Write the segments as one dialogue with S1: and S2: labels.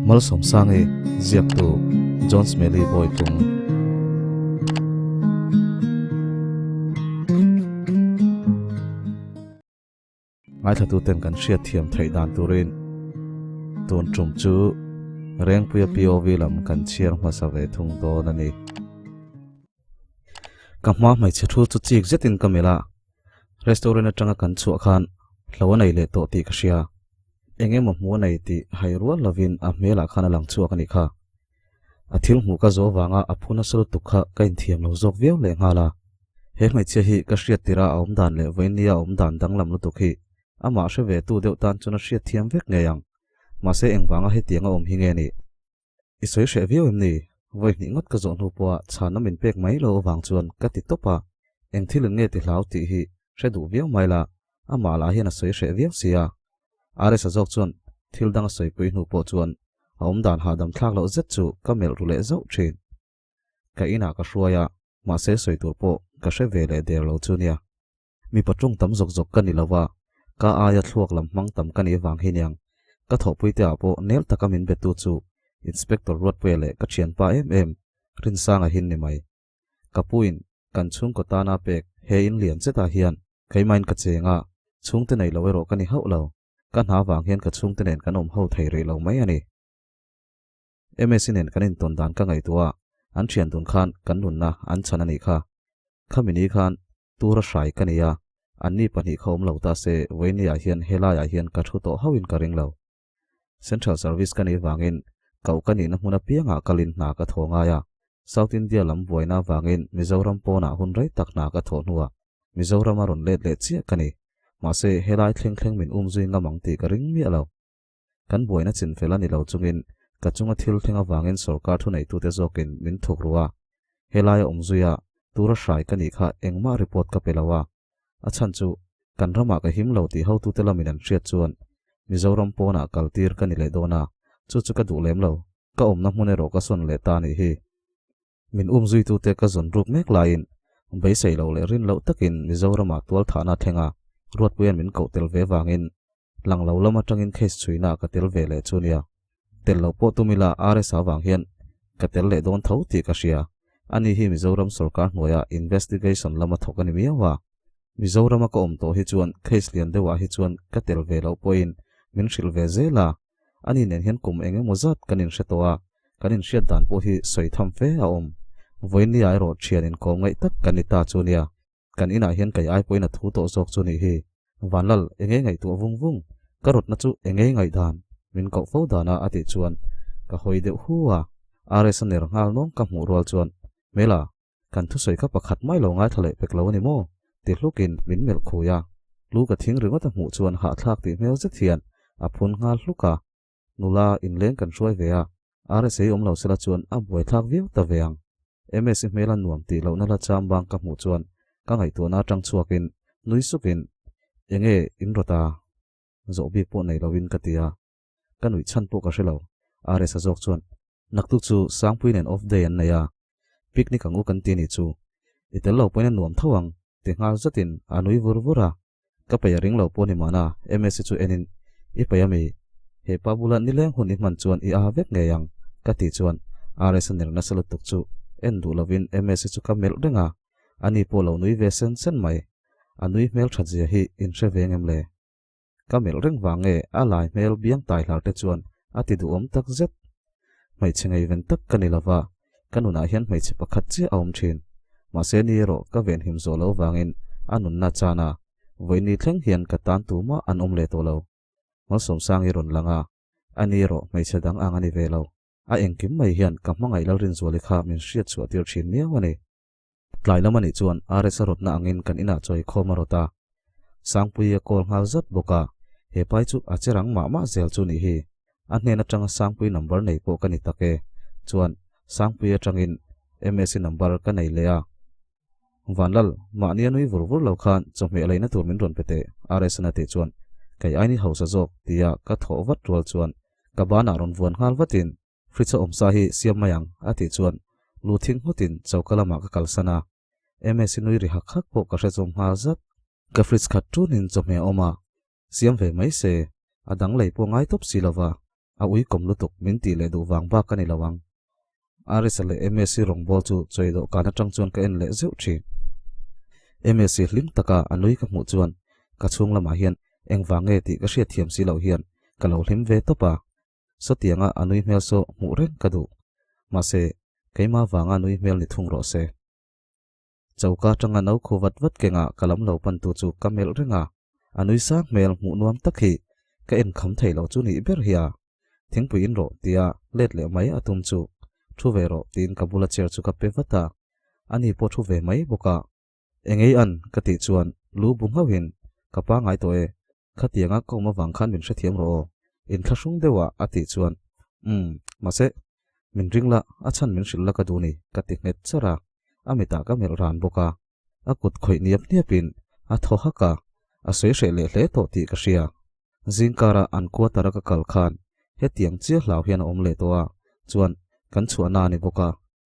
S1: mal som sang e ziak tu John Smelly boy tung ngai thatu ten kan hriat thiam thei dan turin ton tum chu reng puya POV lam kan chiar hmasa ve thung do na ni kamma mai chhu chu chik zetin kamela restaurant atanga kan chu khan hlawa nei le to ti khria enge mo mu nei ti hairua lovin a mela khana lang chu akani kha athil mu ka zo wanga aphuna sal tukha kain thiam lo zok veu le ngala he mai che hi ka hriat tira aum dan le voinia aum dan dang lam lu tukhi ama hre ve tu deuh tan chuna hriat thiam vek nge yang ma se engwanga he tianga om hi nge ni isoi hre veu em ni voi ni ngot ka zo nu po chana min pek mai lo wang chuan ka ti topa eng thil nge ti hlau ti hi hre du veu mai la ama la hian a soi hre veu sia are sa jok chuan thil dang soi pui nu po chuan aum dan ha dam thlak lo zet chu kamel ru le zo thin ka ina ka hruaya ma se soi tur po ka hre ve le der lo chunia mi patung tam zok zok kan ni lawa ka aya thluak lam mang tam kan i wang hi nyang ka tho pui te apo nel takamin betu chu inspector rot pele ka thian pa em rin sanga hin ni mai kapuin kan chung ko ta na pek he in lian cheta hian khaimain ka chenga chung te nei lo ro kan i hau lo kan ha wang hian ka chung te nen kan om ho thei re lo mai ani MSN nen kan in ton dan ka ngai tua an thian dun khan kan nun na an chan ani kha khamini khan tura hrai kania anni pani khom lo ta se weinia hian hela ya hian ka thu to hawin ka ring lo central service kan i wangin kau kan in hmuna pianga kalin na ka thonga ya South India lam boina wangin Mizoram pona hun rai tak na ka thonua Mizoram aron let le chi kani ma se helai thleng min zui ngamang ti ka ring mi alo kan boina chin fela ni lo chungin ka chunga thil thenga wangin sarkar thu nei tu te zokin min thuk ruwa helai zuya tura hrai kani kha engma report ka pelawa achan chu kan rama ka him lo ti ho tu te lamin an hriat chuan Mizoram pona kaltir kani le dona chu ka du lem lo ka na hmune ro ka son le ta ni hi min zui tu te ka zon rup mek lain bei sei lo le rin lo takin Mizoram a tual thana thenga ruat puan min ko tel ve wangin lang lo lama tangin case chuina ka tel ve le chunia tel lo po tumila are sa wang hian ka tel le don tho ti ka sia ani hi Mizoram sarkar noya investigation lama thokani miawa Mizoram ka to hi chuan case lian dewa hi chuan ka tel ve lo point min hril ve zela ani nen hian kum enge mozat kanin hretowa kanin hriat dan po hi soi tham fe a voini ai ro thian in kom ngai tak kanita chunia kan ina hian kai ai poina thu to zok chu ni hi wanlal enge ngai tu vung karot na chu enge ngai dan min ko fo dana ati chuan ka hoi de huwa are saner ngal nong ka mu rol chuan mela kan thu soi ka pakhat mai lo ngai thale pek lo ni mo ti hlukin min mel khuya lu ka thing ringa ta mu chuan ha thlak ti mel ze thian a phun ngal hluka nula in leng kan roi ve a are sei lo sela chuan a boi thak viu ta veang MS mela nuam ti lo na la cham bang ka mu chuan ka ngai tu na tang chuakin nui sukin enge in rota zo bi po nei lovin katia kanui chan po ka shelo are sa jok chuan naktu chu sangpuin and off day an naya picnic angu kan ti ni chu itel lo poina nuam thawang te ngal zatin anui vurvura ka paya ring lo po ni mana MS chu enin I payami he pabulan ni leng hun man chuan I avek nge yang ka ti chuan are sa ner na salut tuk chu endu lovin MS chu ka mel renga ani po lo nui ve sen mai anui mel thajia hi in hre vengem le kamel reng wange alai mel biang tai hlar te chuan ati du tak zet mai chengai ven tak kanilawa kanuna hian mai che pakhat che aum thin ma se ni ro ka ven him zo lo wangin anun na chana voini thleng hian ka tan tu ma an le to lo mal som sang I ron langa ani ro mai che dang angani ve lo a engkim mai hian ka mangai lal rin zoli kha min hriat chu atir thin nia wani tlai lamani chuan are sarot na angin kan ina choi khomarota sangpui a kol ngal zat boka he pai chu acherang ma zel chu ni hi anne na tanga sangpui number nei po kani take chuan sangpui atangin MS number ka nei leya wanlal ma ni anui vurvur lo khan chome leina tur min ron pete are sana te chuan kai ai ni hausa jok tia ka tho wat rol chuan ka bana ron vuan ngal watin fritza omsa hi siam mayang ati chuan luthing hutin chaukalama ka kalsana MS nui ri hak po ka hre chom ngal zat ka fritz khat tunin chome oma siam ve mai se adang lei po ngai top silawa a ui kom lutuk min ti le du wang ba kan ilawang aris le MSc rong bol chu choido kana tang chuan ka en le zeu thi MSc hlim taka anui ka mu chuan ka chung lama hian engwange ti ka hria thiam si lo hian ka lo hlim ve topa so tianga anui mel so mu reng ka du ma se keima wanga nui mel ni thung ro se chauka tanga nau khowat wat kenga kalam lo pan tu chu kamel renga anui sak mel mu nuam takhi ka en kham thei lo chu ni ber hiya thingpuin ro tia let le mai atum chu thu ve ro tin kabula cher chu ka pe wata ani po thu ve mai boka engei an ka ti chuan lu bung hawin ka pa ngai to e khatianga ko ma wang khan min hre thiam ro in thlasung dewa ati chuan ma se min ringla achan min shilla ka duni ka ti net chara amita ka mel ran boka akut khoi niap niapin a thoha ka a sei se le hle to ti ka ria zingkara an ko taraka kal khan he tiang chi hlau hian om le towa chuan kan chuana ni boka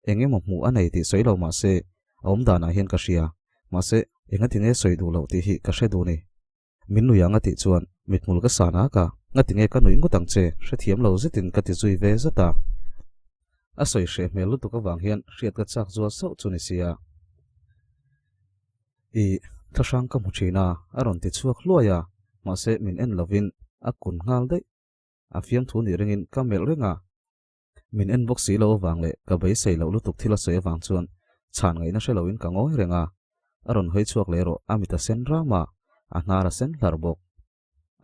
S1: enge mo mu anei ti soilo ma se om dana hian ka ria ma se enga tinge soidu lo ti hi ka hredu ni minnu yanga ti chuan mitmul ka sana ka nga tinge ka nui ngutang che hre thiam lo zitin ka ti zui ve zata a soi hre melu tu ka wang hian hriat ka chak zual so chuni sia I thasang ka mu thina aron ti chuak hluaya ma se min en lovin a kun ngal dei a fiam thu ni ringin ka mel renga min en box si lo wang le ka bai sei lo lutuk thila sei wang chuan chan ngai na sheloin ka ngoi renga aron hoi chuak le ro amita sen rama a hnara sen hlarbok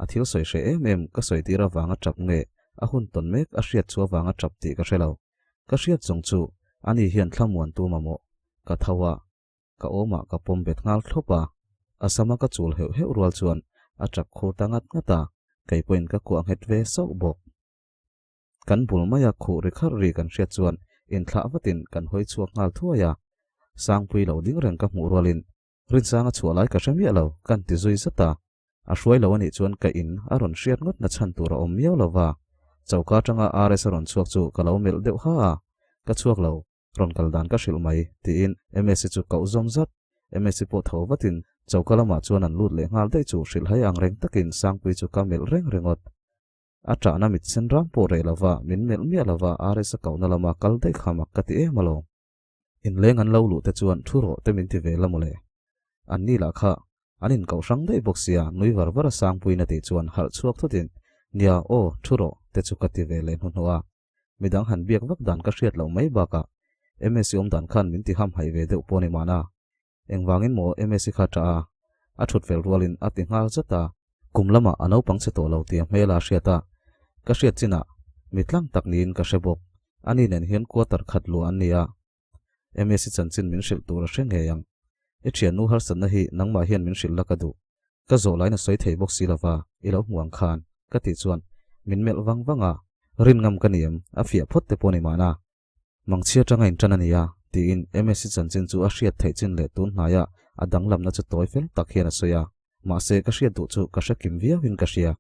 S1: a thil soi she em ka soi tira wanga chap nge a hun ton mek a hriat chu wanga chap ti ka shelo ka hriat chong chu ani hian thlamuan tu mamo ka thawa ka oma ka pom bet ngal thlopa asama ka chul heu heu rual chuan a chak kho tangat ngata kai poin ka kuang het ve so bok kan bul maya khu rekhar ri kan hriat chuan in thla watin kan hoi chuak ngal thuaya sangpui lo ding reng ka mu rualin rin sanga chualai ka hramia lo kan ti zui zata a hruai lo ani chuan ka in aron hriat ngot na chan tur om miao lova chauka tanga RS ron chuak chu ka lo mel deuh ha ka chuak lo ron kal dan ka hril mai ti in MSc chu kau zom zat MSc po tho watin chauka lama chuan an lut le ngal dei chu hril hai ang reng takin sangpui chu ka mel reng rengot atra na mit sen ram po re lova min mel mia lova RS ka na lama kal dei khamak ka ti e malo in leng an lo lu te chuan thuro te min ti ve lamole an ni la kha anin kau sang dei boxia nui war war sangpui na ti chuan har chuak thutin nia o thuro te chu ka ti ve le hunwa midang han biak wak dan ka hriat lo mai ba ka MSc om dan khan min ti ham hai ve deuh poni mana engwangin mo MSc kha ta a thut vel rualin ati ngal zata kumlama anau pang che to lo ti mela hriata ka hriat china mitlang taknin ka shebok ani nen hian quarter khat lu an nia MSc chanchin min shil tur hreng he yang e thian nu har san na hi nangma hian min shil lakadu ka zo laina soi thei box silawa ilo muang khan ka ti chuan min mel wang wanga rin ngam kaniam a fia phot te poni mana mangchia tanga in tanania ti in MSc chanchin chu a hriat thei chin le tun hnaya adang lam na chu toy fel tak hian a soya ma se ka hriat du chu ka shakim via win ka hria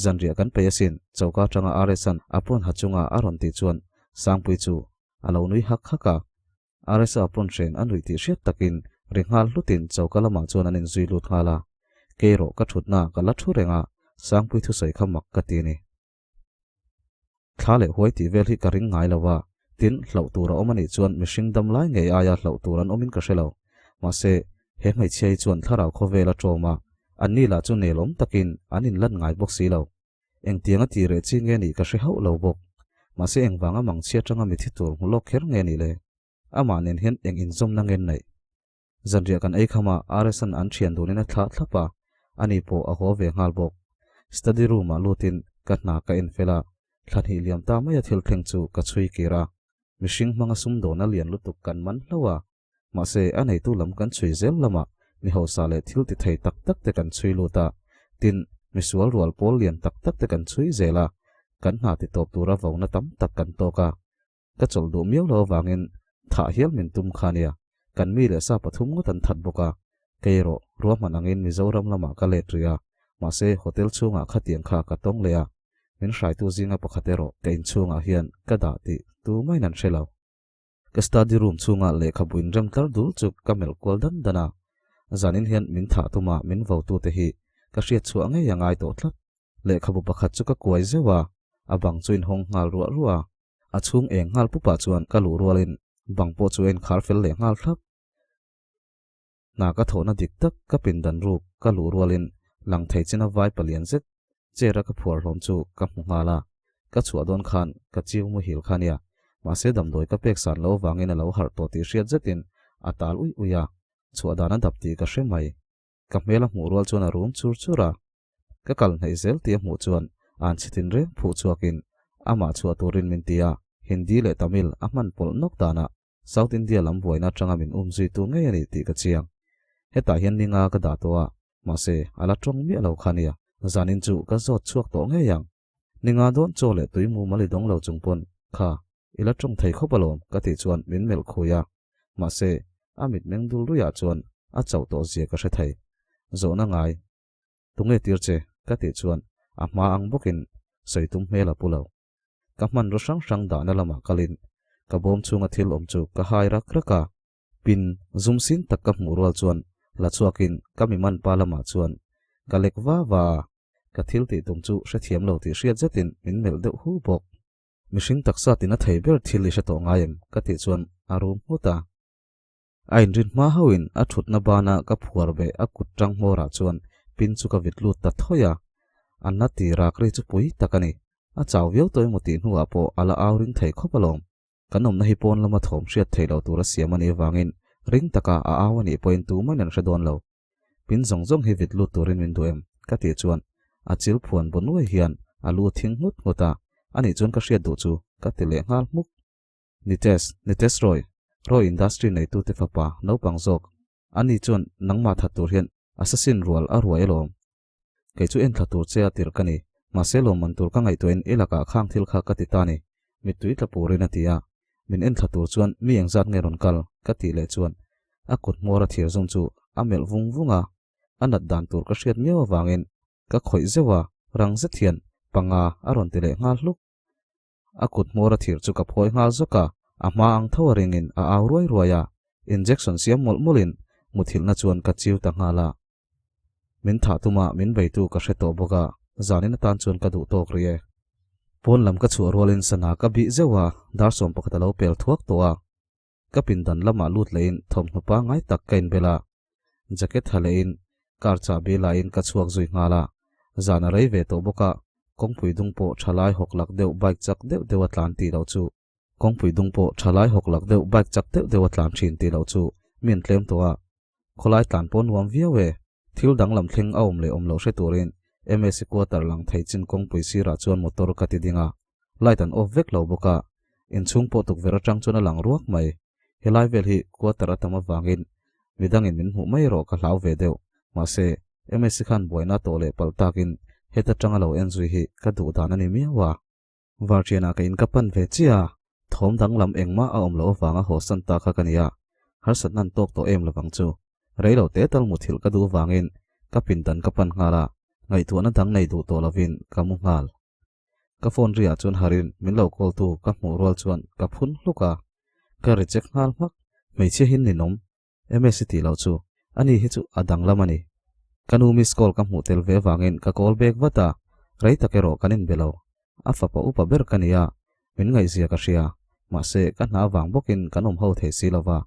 S1: zanria kan peyasin chauka tanga RSan apon hachunga aron ti chuan sangpui chu alo nui hak haka RS apon tren anui ti hriat takin ringhal lutin chauka lama chuan anin zui lut ngala keiro ka thutna ka la thu renga sangpui thu sei khamak ka ti ni thale hoi ti vel hi ka ring ngai lawa tin hlau tura omani chuan mihring dam lai nge aya hlau turan omin ka hrelo ma se he mai chei chuan tharau khovela tawma anni la chu nelom takin anin lan ngai bok si lo eng tianga ti re chi nge ni ka hre hau lo bok ma se engwanga mangchia tanga mi thi tur mulok kher nge ni le ama nen hen eng in zom na ngen nei zanria kan ei khama RSan an thian dunina thla thlapa ani po a ho ve ngal bok study room a lutin ka hna ka in fela thlanhi liam ta mai a thil thleng chu ka chui kira mihring hmanga sum do na lian lutuk kan man hlawa ma se anei tu lam kan chui zel lama mi ho sa le thil ti thei tak tak te kan chui luta tin misual rual pol lian tak tak te kan chui zela kan hna ti top tura vona tam tak kan to ka chol du miau lo wangin tha hial min tum khania kan mi le sa pathum ngotan that boka keiro ruam manangin mizoram lama ka le tria ma se hotel chunga khatiang kha ka tong leya min hrai tu zinga pakhatero kein chunga hian ka da ti tu mai nan shelo ka study room chunga le khabuin rem tar dul chuk kamel kol dan dana zanin hian min tha tuma min vo tu te hi ka hriat chu ange yangai to thlat le khabu pakhat chu ka kuai zewa abang chuin hong ngal ruwa achung eng ngal pupa chuan ka lu rualin bang po chuin kharfel le ngal thlap na ka thona dik tak ka pindan ru ka lu rualin lang thei china vai palian zet chera ka phuar hlom chu ka hmungala ka chuadon khan ka chiu mu hil khania ma se dam doi ka pek san lo wangin a lo har to ti hriat zetin atal uya chuadana dapti ka hremai ka mela mu rual chuan a rum chur chura ka kal nei zel ti mu chuan an chitin re phu chuakin ama chua turin min tia hindi le tamil aman pol nok dana south india lam boina tanga min zui tu nge ani ti ka chiang heta hian ninga ka da towa ma se ala tong mi lo khania zanin chu ka zot chuak to nge yang ninga don chole tuimu mali dong lo chungpon kha ila tong thei khopalom ka ti chuan min mel khoya ma se amit mengdul ruya chuan a chau to zia ka thei zona ngai tunge tirche ka ti chuan a ma ang bokin soitum mela pulo ka man ro sang da na lama kalin ka bom chunga thil om chu ka hai rak raka pin zumsin takka murwal chuan la chuakin ka mi man palama chuan ka lekwa wa ka thil ti tum chu hre thiam lo ti hriat zetin min mel deuh hu bok mihring taksa tin a thei ber thil isha to ngaim ka ti chuan arum huta ain rin ma hawin a thutna bana ka phuar be a kuttang mora chuan pin chu ka vitlut ta thoya anna ti rakri chu pui takani a chaw veu toy moti hnuwa po ala awring thei khopalom kanom na hi pon lama thom hriat theilo tura siamani wangin ring taka a awani point tu manan hredon lo pin zongjong hi vitlut turin min duem ka ti chuan a chil phuan bonui hian alu thing hut ngota ani chuan ka hriat du chu ka tile ngal muk nites roi industry nei tu te fapa no pangjok ani chuan nangma thatur hian assassin rual a ruai lom ke chu en thatur che atir kani maselo mantur ka ngai toin elaka khang thil kha ka ti tani mitui tla purin atia min en thatur chuan mi engzat nge ron kal ka ti le chuan a kut mora thir zong chu amel vungvunga anat dan tur ka hriat mewa wangin ka khoi zewa rang zethian panga aron tile ngal hluk a kut mora thir chu ka phoi ngal zoka ama ang thawaringin a awroi ruaya injection siam molmolin muthil na chuan ka chiu ta ngala min tha tuma min beitu ka hreto boga zanin tan chuan ka du tok rie pon lam ka chu rolin sana ka bi zewa dar som pakata lo pel thuak towa ka pindan lama lut lein thom hnupa ngai tak kain bela jacket halein kar cha be lain ka chuak zui ngala zana rei ve to boka kongpui dung po thalai hoklak deu bike chak deu atlanti lo chu kongpui dung po thalai hoklak deu bike chak deu atlan thin ti lo chu min tlem towa kholai tlan pon wam viawe thil dang lam thleng aum le om lo hre turin MSC quarter lang thei chin kongpui sira chuan motor ka ti dinga light an off vek lo boka in chung po tuk vera tang chuna lang ruak mai helai vel hi quarter atama wangin midangin min hu mai ro ka hlau ve deu ma se MSC khan boina to le paltakin heta tanga lo enjui hi ka du dan ani miwa warchiana ka in kapan ve chia thom dang lam engma a om lo wanga ho san ta kha kania har sat nan tok to em lawang chu reilo te tal muthil ka du wangin ka pindan kapan ngala ngai tu na dang nei du to lovin ka mu ngal ka phone ria chun harin min lo call tu ka mu rol chuan ka phun hluka ka reject ngal mak mei che hin ni nom MSC ti lo chu ani hi chu adang lamani kanu miss call ka mu tel ve wangin ka call back wata rei takero kanin belo afa pa upa ber kania min ngai zia ka ria ma se ka na wang bokin kanom ho the silawa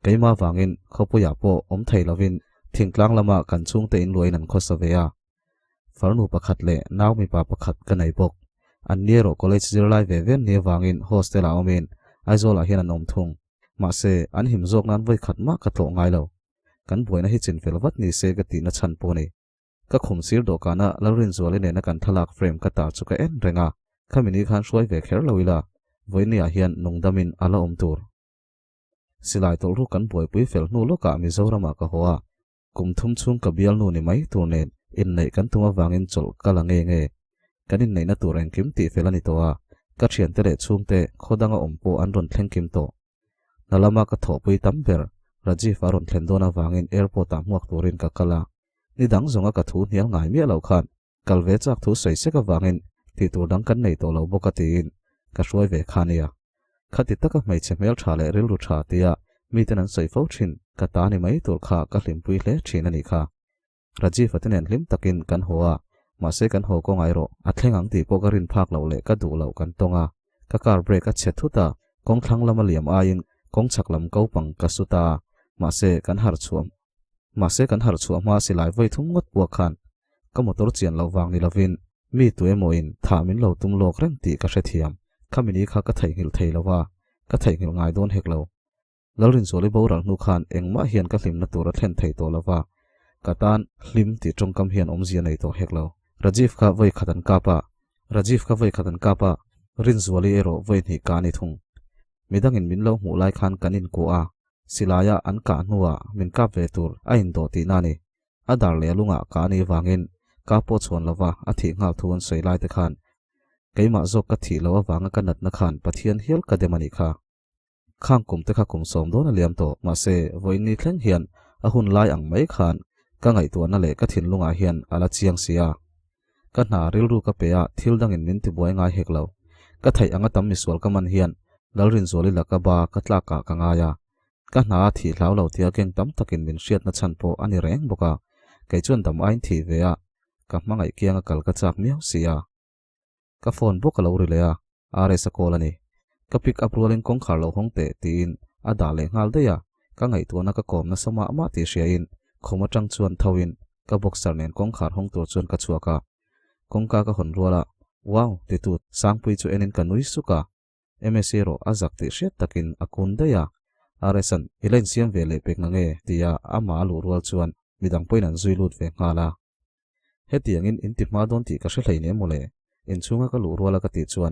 S1: keima wangin khopuya po om thei lovin thingtlang lama kan chung te in luainan khosaveya farnu pakhat le naw mi pa pakhat kanai bok an nero college zirlai ve ven ne wangin hostel a omin aizola hian an om thung ma se an him jok nan voi khat ma ka tho ngai lo kan boina hi chin felwat ni se ga ti na chan poni ka khum sir do kana larin zole ne na kan thalak frame ka ta chu ka en renga khamini khan shoi ve kher loila voinia hian nungdamin ala om tur silai tol ru kan boi pui fel nu loka mizorama ka hoa kum thum chung ka bial nu ni mai tur nen in nei kan tuma wangin chol kala nge kanin nei na tur en kim ti felani towa ka thian te le chung te khodanga ompo an ron thleng kim to nalama ka tho pui tamber rajiv aron thlendona wangin airport a muak turin ka kala ni dang zonga ka thu nial ngai mi lo khan kalve chak thu sei se ka wangin ti tur dang kan nei to lo boka tin ka shoi ve khania khati taka mai chemel thale ril ru tha tia mi tenan sei fo thin ka ta ni mai tur kha ka hlim pui hle thin ani kha rajiv atenen hlim takin kan hoa มาเสกันโหก็ไงโรอัดเล่งอังตีโปกรินภาคเหล่าเละก็ดูเหล่ากันตงกะการเบรกเช็ดทุตากงทั้งลำมาเหลี่ยมอายินกงฉักลำเก้าปังกสุตามาเสกันหาร์ชวมมาเสกันหาร์ชวมมาสิลายไว้ทุ่งงดบัวขันก็มอตรเจียนเหล่าวางนิลวินมีตัวโมอินถามินเหล่าตุ้มโลกเร่งตีกระเทียมข้ามินี้ข้าก็ไถหิลไทยแล้วว่าก็ไถหิลง่ายโดนเฮกเหล่าแล้วรินโซลิบรักนูขันเองมาเฮียนก็ลิมนัตัวรัฐเทนไทยตัวแล้วว่ากะตานลิมตีจงกำเฮียนอมเจียนในตัวเฮกเหล่าราจีฟข้าไว้ขัดันกาปะรินโซลิเอโรไว้หนีการในทุ่งมีดังอินมินเหล่าหูไล่ขันกันอินกัวสิลายะอันกาหัวมินกาเวตูร์อินโดตีนานีอดาร์เลียลุงะกานีวางินกาโปชวนละว่าอธิงาทวนใส่ลายตะขันไกมาจกกะถีละว่าวางกันนัดนักขันปะเทียนเฮียลกะเดมันิค่ะข้างกุมตะข้ากุมสมโดนเลียมโตมาเซวันนี้เคลื่อนเฮียนอหุนลายอังไม่ขันก็ไงตัวนั่นแหละก็ถิ่นลุงอาเฮียนอาลาเชียงเสียก็หาริลรูกะเปียทิลดังอินมินติบวยง่ายเฮกเหล่าก็ไทยอังตัมมิสวลกะมันเฮียนแล้วรินโซลิละกะบาก็ตลากะกังอายาก็หาที่เหล่าเหล่าที่เก่งตั้มตะกินมินเชียดนัดชันโปอันนี้แรงบกะไก่จวนดำไอ้ที่เวียกับมังไอเกียงกัลกะจากเมียวเสียก็โฟนบุกเหล่าริเลยอาเรสโกลนี่ก็ปิกอัพรัวลิงกงขาเหล่าห้องเตะตีนอาดาเลงฮัลเดียก็ไงตัวนักกอมนัสมามาติเชียอินขมาจังชวนทวินก็บกสารเนนกงขาห้องตัวชวนกะชัวกะกงกาก็หนรัวละว้าวติดตุดสังปุยจูเอ็นินกันนุยสุกะเอเมซิโรอาจักติเชียตะกินอากุนเดียอาเรสันอิเลนเซียมเวเลเปกนังเอตียอามาลูรัวชวนมีดังปุยนันซุยลุดเวงาลาเฮตียงอินติมาโดนตีกะเชลัยเนโมเลอินชุงก็ลูรัวละกติชวน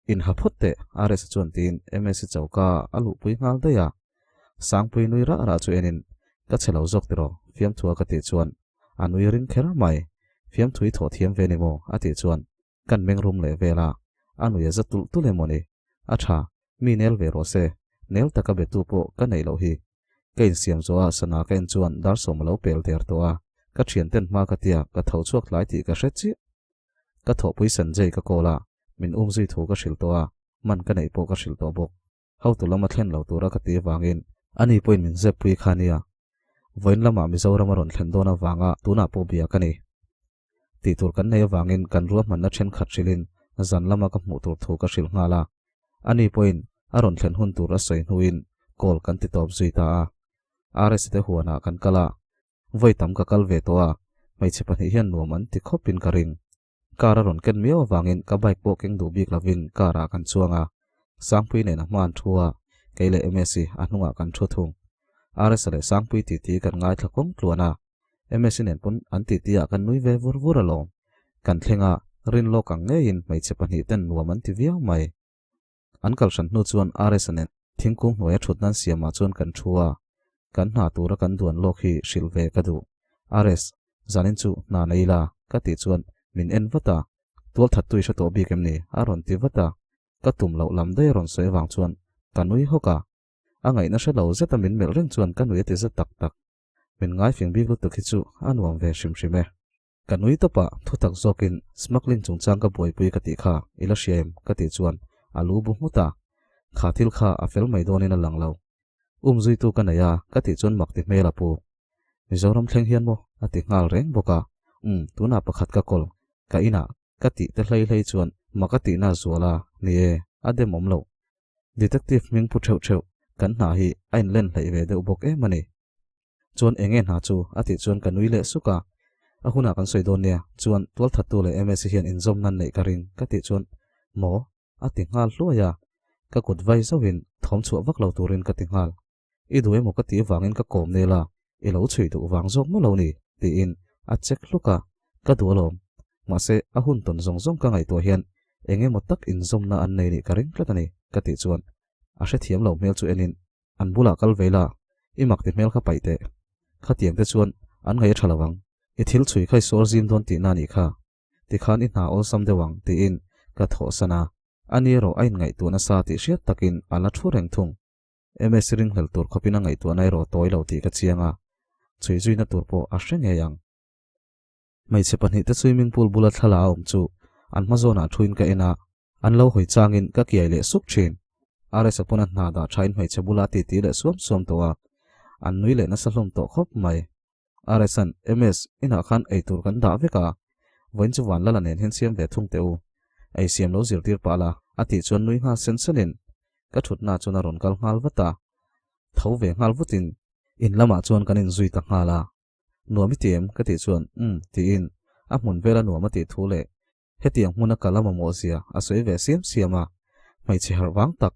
S1: อินฮับพุตเตอาเรสชวนตีนเอเมซิเจ้ากาอาลูปุยงาลเดียสังปุยนุยระราจูเอ็นินก็เชลาวจกติโรเฟียมทัวกติชวนอานุยรินเคราไม่เฟียมถุยถอเทียมเวนิโมอาติชวนกันเมงรุมเลเวลาอานุยจะตุเลโมนีอาชามีเนลเวโรเซเนลตะกะเบตูโปกันในโลหีเกินเสียมจัวสนาเกินชวนดาร์สมเลวเปลเตอร์ตัวก็เฉียนเต้นมากะเตียก็เท่าชวกหลายตีก็เช็ดจีก็ถอปุยสันเจก็โกลามินจุยถูกชิลตัวมันกันในโปก็ชิลตัวบกเขาตุลมาเล่นเหล่าตัวรักตีวางินอันนี้ปุยมินเซปุยขานียวันละมามิจาวรามารอนเล่นโดนวางะตัวน่าปูเบียกันนี่ตีตัวกันในวางินกันรวมมันนัดเช่นขัดชิลินจันละมากับหมูตัวถูกชิลงาลาอันนี้ปุยอารอนเล่นหุ่นตัวรัสเซนหุยนโกลกันติดตบจุยตาอาร์เอสเตหัวหน้ากันกะละไว้ตำกะกลเวตัวไม่ใช่ปัญหาเฮียนหนัวมันติดคบปินกระริงการารอนกันเมียววางเงินกับใบโปเก่งดูบีกลาวินการากันช่วงสังปุยในน้ำมันทัวไกเลเอเมซีอันนุ่งกันชั่วทุ่งอาร์เอสเลยสังปุยตีกันง่ายทะกงกลัวนะเอเมซีเน้นปนอันตีกันนุยเววุระลงกันเทงรินโลกังเงินไม่ใช่ปัญหาเต้นหนัวมันที่เวียวไม่อันกัลฉันนูชวนอาร์เอสเน้นทิ้งกุ้งหน่วยชุดนั้นเสียมาชวนกันชัวกันหาตัวกันด่วนโลกีชิลเวกดูอาร์เอสจานินจูนาในลากติชวนมินเอ็นวัตาตัวถัดตุยชะตัวบีเกมนี้อารอนติวัตากระตุ่มเหล่าลำได้รอนสวยวางชวนกันนุยฮกะอ่างไงน่าเชื่อเหล่าเซตามินเมลเร่งชวนกันนุยติจะตักมินง่ายเฟียงบีกุตุกิจูอันวางเวชิมเมกันนุยตบปะทุตักโซกินสมักลินจงจังกับป่วยปุยกติขาอิลาเชียมกติชวนอาลูบุมุตาขาทิลขาอาเฟลไม่โดนินหลังเหล่าจุยตูกันนายากติชวนมักติเมลาปูมิจาวรำเทงเฮียนโมอติงาลเร่งบกะตัวน่าประคัดกะกอลกะอินะกติเตลัยชวนมักติน่าจัวลานี่อเดมอมโลดีเทคทีฟมิงพูดเฉากันหาฮีไอ้เล่นไหลเวเดอุบกมันนี่ชวนเองหาจูอติชวนกันวิเลสุกะอาหุนากันสวยโดนเนี่ยชวนตัวถัดตัวเลยเอเมซิเฮียนอินซอมนั่นในกริงกติชวนหมออติงาลลัวยากะกดไว้ซะวินทอมชัววักเหล่าตัวรินกติงาลอีดูเอมกติวางอินกะโกมเนล่าอีเหล่าช่วยตัววางจงมาเหล่านี่ตีอินอาเช็คลูกกะตัวลมมาเสอาหุ่นตนซงกังไอตัวเฮียนเองหมดตักอินซอมน่าอันในนี่กริงกระตันนี่กติชวนอาเชทียมเหล่าเมลจูเอนินอันบุลากัลเวลาอีมักติเมลข้าไปเตะข้าเตียงเตชวนอันไงฉลาวังอีทิลช่วยใครโซลซิมโดนตีนานี่ค่ะติขานอินหาอลซัมเดวังตีอินกะโถสนาอันนี้เราไอไงตัวน่าซาติเชียตักินอาลัดชัวแรงทุ่งเอเมซิริงเฮลตัวขบินังไงตัวในรอตัวเหล่าตีกัดเชียงช่วยจุยนัดตัวโปอาเชงยังไม่ใช่ปัญหาแต่สวิมมิ่งพูลบุลทลาอมจูอันมาโซนาทุนกันเองอันเล่าหอยจางอินก็เกี่ยเละสุกชินอะไรสักปนัดนาดาใช้ไม่ใช่บุลาตีเละสวมตัวอันนุยเละนัสลมโตคบไม่อะไรสันเอเมสอินาคันไอตัวกันด่าเวกา วันจะวันละละเนนเห็นเสียมเวทุ่งเตวไอเสียมเราจิรตีร์ปาละอติจวนนุยงาเซนเซนินก็ชุดนาจวนอรอนกัลงาลวัตตาเท้าเวงาลวุตินอินละมาจวนกันอินซุยตักงาลาหนัวมิเตียมก็ติจวนตีอินอับมุนเวลาหนัวมาติทูเล่เฮตียงมุนกัลละมาโมเซียอาศัยเวเสียมเสียมาไม่เชื่อวังตัก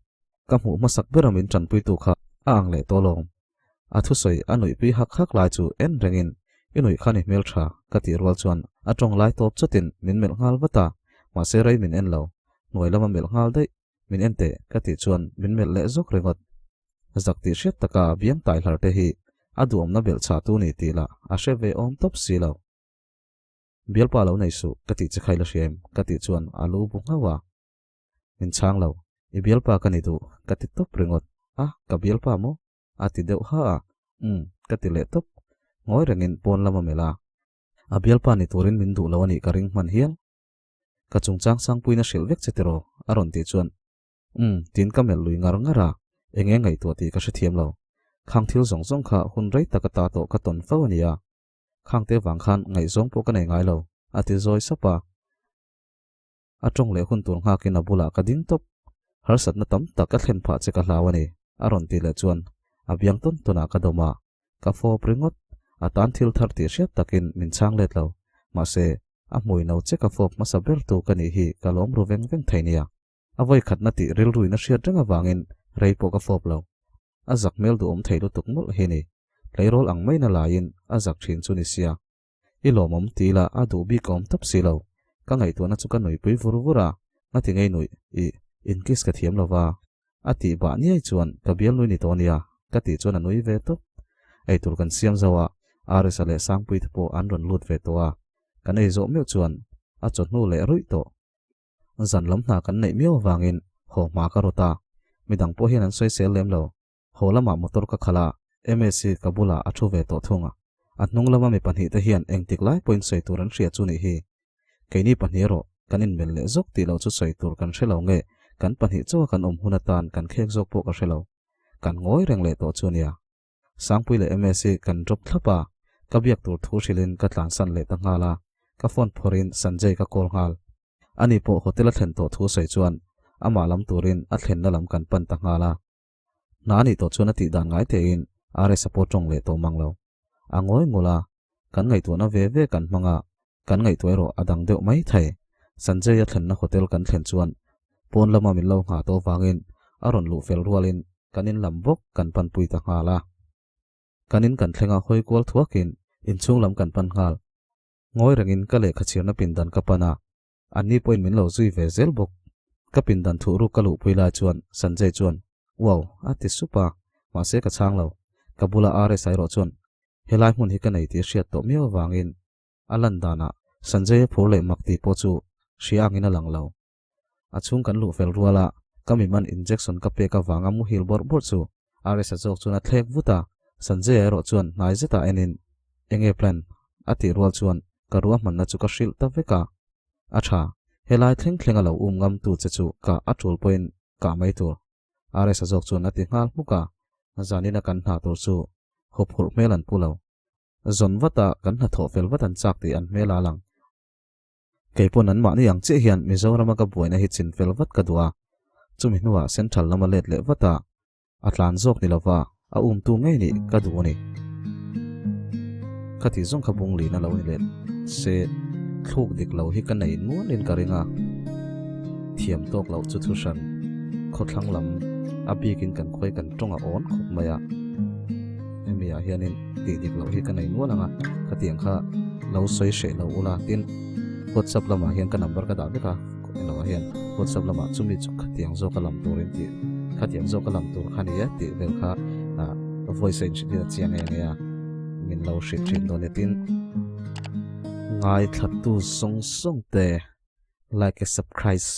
S1: กำหูมาสักเบรามินจันปุยตุขะอ่างเล่ตัวลงอาทุสอยอันหนุ่ยปีหักลายจูเอ็นเรงอินอินุยขันเมลชากติรัวจวนอาจงลายตบจุดตินมินเมลงาลวัตตามาเซรัยมินเอ็นเหลาหน่วยละมาเมลงาลได้มินเอ็นเตกติจวนมินเมลเละจกเรงดจักติเช็ดตะกาเบียงไตหลาเตฮีอดูอมนาเบลชาตูนีตีละอาเชเวอมตบสีเหลาเบลปาเหลาในสุกติจะใครละเชมกติจวนอาลูบุงฮาวามินช้างเหลาอีเบลปากันดูกติตบเรงดกับเบลปาโมอาติเดวฮากติเละตบงอยเรงอินปนละมาเมลาอาเบลปานิตูรินมินดูละวันนี้กริงมันเฮียลกะจงจางสังปุยนาเชลเวกเจตโรอารอนติจวนตินกำเมลลุยงารงาราเองไงตัวตีก็เทียมเราข้างทิลสองข้าหุ่นไรตะกตาโตกตนฟ้าวันนี้ข้างเตวังคันไงสองพวกกันไงเราอาทิจอยสปาอาจงเล่หุ่นตัวหากินบุลากระดิ่งตบหาสัตว์นตั้มตะกัดเห็นผาเจกลาวันนี้อารอนติเลจวนอาเบียงต้นตัวนักดมากาโฟปริงดอาตันทิลทัร์ติเชียตะกินมินช่างเล็ดเรามาเซอามวยนาวเจกาโฟมาสับเบลตัวกันนี่กะล้อมรูเวงไทยเนี่ยเอาไว้ขัดนาติริลรุยนาเชียจังวางินไรปกาโฟบเราอาจักเมลดูไทยดูตุกมุลเฮนี่ไรโรลอังไม่นาลายินอาจักชินซูนิเซียอีหลอมตีละอาดูบีกอมทับสีเรากังไงตัวนัจุกันหน่วยปุยฟูรุระนาติไงหน่วยอินกิสกะเทียมเราว่าอาติบานี่ไอจวนกะเบียลลุยนิตัวเนี่ยกะติจวนหน่วยเวตุไอตุลกันเสียมจาวอาริสเลสังปุยทโปอันรอนลุดเวตัวกันไอโจเมียวจวนอาจดนู่เลรุยโตจันล้ำหนากันในเมียววางินโหมากรตามีดังพวกเฮนันสวยเซลเลมเราโหละมามอตรกขลาMSC กับบุลาอัชเวโตทุ่งอัดนุ่งละมามีปัญหาที่เฮียนเองติกไล่ปอยน์ใส่ตัวรันเสียจุนี่ฮีแค่นี้ปัญหาโรกันอินเมลเลจกตีเราจุดใส่ตัวกันเชลเอาเงกันปัญหาจ้ากันหุนตานกันเค้กจกพวกกันเชลเอากันง้อยแรงเลโตจุนี่สังปุยเล MSC กันจบทับปะกับเบียกตัวทูชิลินกัดหลานสันเลตังฮาลากับฟอนพอรินสันเจกับโกลฮาลอันนี้พวกโฮเทลเห็นตัวทูใส่จวนอามาลำตัวรินอัดเห็นนั่ลำกันปันตังฮาลานานี่ตัวชวนติดานไงเตอินอาร์เอสปอร์ตจงเลตัวมังเราอ่างอยงูลากันไงตัวน่าเว่กันมังอ่ะกันไงตัวเอโรอดังเดียวไม่ไทยสันเจยัดเห็นนะโฮเทลกันเห็นชวนปนละมามินเราหาตัวฟังอินอารอนลูเฟลรัวลินกันอินลำบกกันปันปุยตังฮาลากันอินกันเทงาหอยกวลทัวกินอินช่วงลำกันปันฮาลงอยรังอินก็เลยขเชียนปินดันกับปนาอันนี้ปอยมินเราซุยเวเซลบกกับปินดันถูรุกลุปุยลาชวนสันเจชวนว้าวอาทิสุปามาเสกช่างเรากับบุลาอาร์เอสไอโรชวนเฮลัยมุนฮิกันไอที่เชียตโตมีวางอินอลันดานะสันเจพูดเลยมักตีโพจูเชียงินหลังเราอาช่วงกันลูเฟลรัวละก็มีมันอินเจคสันกับเปกวางอามุฮิลบอร์บอร์จูอาร์เอสจอกชวนอัตเลกวุตาสันเจโรชวนนายเจตาเอนินเองเพลนอาทิรัวชวนกรัวมันนัจุกชิลตะเวกาอาชาเฮลัยทิ้งเรางำตูเจจูกะอัตุลปอยน์กะไม่ตัวอาร์เอสจอกชวนอัติงาลมุกะจานินักันหาตัวสู้หบหุลเมลันปูเลาจนวัตตะกันหาโถเฟลวัตันจากตีอันเมลาลังเกี่ยปนนั้นมานี่ยังเจียนมิโซรามากับบัวในหิจินเฟลวัตกัดว่าจุมินว่าเซนทรัลละมาเล็ดเลวัตตะอัตลานโจกนี่ละว่าอาตัวไงนี่กัดวันนี้คติจงขบุงลีนั่นเรานี่เล็ดเสถูกดิกเราฮิกันในม้วนเล่นการิงาเทียมตกเราจุดทุชันขดทั้งลำอาบีกินกันคุยกันตรงอ่อนขบมายาเมียเฮียนินตีดิกเราฮิกันในม้วนละคติยังข้าเราสวยเฉยเราอุลาตินกดซับละมาเฮียนกันนับเบอร์กระดาษด้วยค่ะเราเฮียนกดซับละมาจุ่มดิจุกคติยังโจกลำตัวเรนตีคติยังโจกลำตัวขันนี้ตีเวลค่ะvoice engineer เจียงเงี้ยมินเราเช็ดชินโดนตินง่ายทัดตู้ส่งเตะ like a surprise